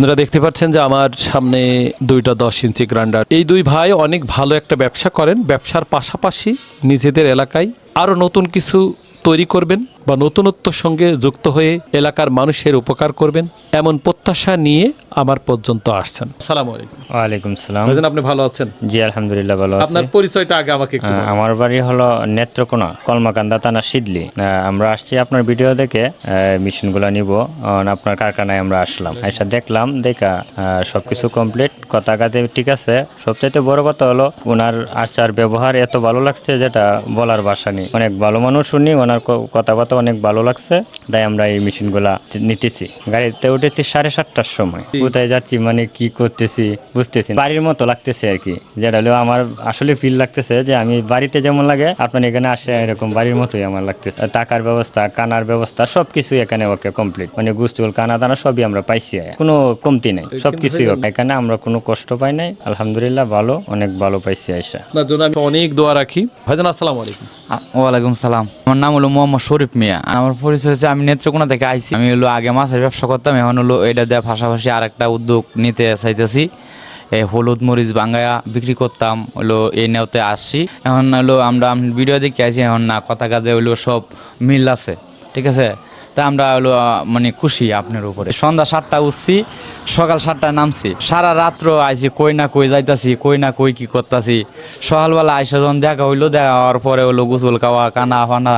আপনারা দেখতে পাচ্ছেন যে আমার সামনে দুইটা 10 ইঞ্চি গ্রাইন্ডার। এই দুই ভাই অনেক ভালো একটা ব্যবসা করেন। ব্যবসার পাশাপাশি নিজেদের এলাকায় আরও নতুন কিছু তৈরি করবেন বা নতুনত্বর সঙ্গে যুক্ত হয়ে এলাকার মানুষের উপকার করবেন এমন প্রত্যাশা নিয়ে আমার পর্যন্ত আসছেন। আসসালামু আলাইকুম। ওয়ালাইকুম সালাম। ভাইজান, আপনি ভালো আছেন? জি আলহামদুলিল্লাহ ভালো আছি। আপনার পরিচয়টা আগে আমাকে একটু বলুন। আমার বাড়ি হলো নেত্রকোনা, কলমাকান্দা থানা, সিদলি। আমরা আসছি আপনার ভিডিও দেখে মেশিনগুলো নিব। আপনার কারখানায় আমরা আসলাম, এসে দেখলাম, দেখা সবকিছু কমপ্লিট, কথা কাজে ঠিক আছে। সবচাইতে বড় কথা হলো ওনার আচার ব্যবহার এত ভালো লাগছে যেটা বলার ভাষা নেই। অনেক ভালো মানুষ উনি, ওনার কথাবার্তা অনেক ভালো লাগছে, তাই আমরা এই মেশিনগুলা নিতেছি। গাড়িতে উঠেছি 7:30টার সময়। কোথায় যাচ্ছি মানে কি করতেছি বুঝতেছি, বাড়ির মতো লাগতেছে আর কি। যেটা হলো আমার আসলে ফিল লাগতেছে যে আমি বাড়িতে যেমন লাগে আপনার এখানে আসে এরকম বাড়ির মতোই আমার লাগতেছে। টাকার ব্যবস্থা, কানার ব্যবস্থা সবকিছু এখানে ওকে কমপ্লিট, মানে গুস্তুল কানা দানা সবই আমরা পাইছি, কোনো কমতি নাই, সবকিছুই এখানে। আমরা কোনো কষ্ট পাই নাই, আলহামদুলিল্লাহ ভালো, অনেক ভালো পাইছি আইসা। আপনার জন্য আমি অনেক দোয়া রাখি। ভাইজান আসসালামু আলাইকুম। ওয়ালাইকুম সালাম। আমার নাম হলো মোহাম্মদ শরীফ মিয়া। আমার পরিচয় হচ্ছে আমি নেত্রকোনা থেকে আইছি। আমি হলো আগে মাছের ব্যবসা করতাম, এখন হলো এটা দেওয়ার পাশাপাশি আর একটা উদ্যোগ নিতে চাইতেছি। এই হলুদ মরিচ বাঙ্গায়া বিক্রি করতাম, হলো এই নেওতে আসছি। এখন হলো আমরা ভিডিও দেখে আইছি, এখন না কথা কাজে হলো সব মিল আছে, ঠিক আছে। তা আমরা হলো মানে খুশি আপনার উপরে। সন্ধ্যা 7টা উঠছি, সকাল 7টায় নামছি, সারা রাত্র আইছি, কই না কই যাইতাছি, কই না কই কি করতাছি। সকালবেলা আইসা যখন দেখা হইলো, দেখা হওয়ার পরে হলো গোসল খাওয়া, কানা ফানা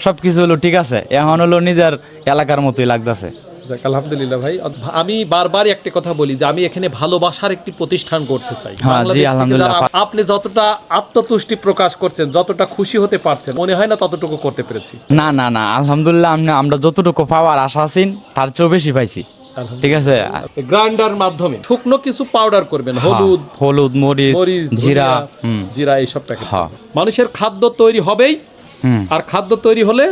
সব কিছু হলো ঠিক আছে। এখন হলো নিজের এলাকার মতোই লাগতেছে। আলহামদুলিল্লাহ ভাই, আমি বারবার একটা কথা বলি যে আমি এখানে ভালোবাসার একটি প্রতিষ্ঠান করতে চাই। হ্যাঁ জি আলহামদুলিল্লাহ। আপনি যতটা আত্মতুষ্টি প্রকাশ করছেন, যতটা খুশি হতে পারছেন, মনে হয় না ততটুকু করতে পেরেছি। না না না আলহামদুলিল্লাহ, আমরা যতটুকু পাওয়ার আশা আছি তার চেয়েও বেশি পাইছি, ঠিক আছে। গ্রাইন্ডার মাধ্যমে শুকনো কিছু পাউডার করবেন, হলুদ মরিচ জিরা জিরা এইসব প্যাকেট। মানুষের খাদ্য তৈরি হবেই, আর খাদ্য তৈরি হলে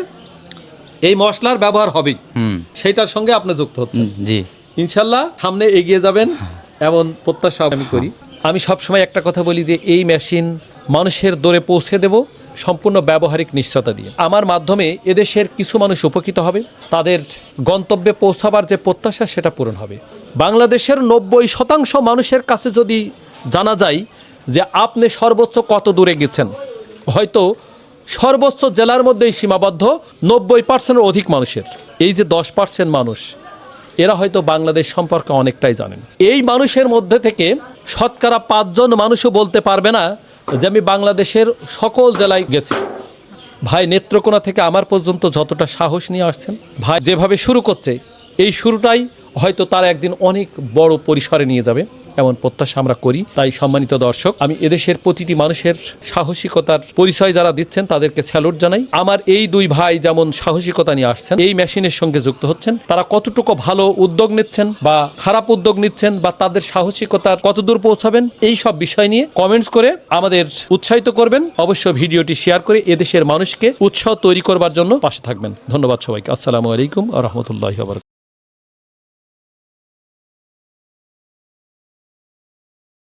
এই মশলার ব্যবহার হবেই, সেইটার সঙ্গে আপনি যুক্ত হচ্ছেন। জি ইনশাল্লাহ সামনে এগিয়ে যাবেন এমন প্রত্যাশা আমি করি। আমি সবসময় একটা কথা বলি যে এই মেশিন মানুষের দোরে পৌঁছে দেব সম্পূর্ণ ব্যবহারিক নিশ্চয়তা দিয়ে। আমার মাধ্যমে এদেশের কিছু মানুষ উপকৃত হবে, তাদের গন্তব্যে পৌঁছাবার যে প্রত্যাশা সেটা পূরণ হবে। বাংলাদেশের 90% মানুষের কাছে যদি জানা যায় যে আপনি সর্বোচ্চ কত দূরে গেছেন, হয়তো সর্বোচ্চ জেলার মধ্যেই সীমাবদ্ধ 90%-এর অধিক মানুষের। এই যে 10% মানুষ, এরা হয়তো বাংলাদেশ সম্পর্কে অনেকটাই জানেন। এই মানুষের মধ্যে থেকে শতকরা 5 জন মানুষও বলতে পারবে না যে আমি বাংলাদেশের সকল জেলায় গেছি। ভাই নেত্রকোনা থেকে আমার পর্যন্ত যতটা সাহস নিয়ে আসছেন, ভাই যেভাবে শুরু করছে, এই শুরুটাই হয়তো তারা একদিন অনেক বড় পরিসরে নিয়ে যাবে এমন প্রত্যাশা আমরা করি। তাই সম্মানিত দর্শক, আমি এদেশের প্রতিটি মানুষের সাহসিকতার পরিচয় যারা দিচ্ছেন তাদেরকে স্যালুট জানাই। আমার এই দুই ভাই যেমন সাহসিকতা নিয়ে আসছেন, এই মেশিনের সঙ্গে যুক্ত হচ্ছেন, তারা কতটুকু ভালো উদ্যোগ নিচ্ছেন বা খারাপ উদ্যোগ নিচ্ছেন বা তাদের সাহসিকতার কতদূর পৌঁছাবেন, এই সব বিষয় নিয়ে কমেন্টস করে আমাদের উৎসাহিত করবেন। অবশ্য ভিডিওটি শেয়ার করে এদেশের মানুষকে উৎসাহ তৈরি করবার জন্য পাশে থাকবেন। ধন্যবাদ সবাইকে। আসসালামু আলাইকুম ওয়া রাহমাতুল্লাহি ওয়া বারাকাতুহু।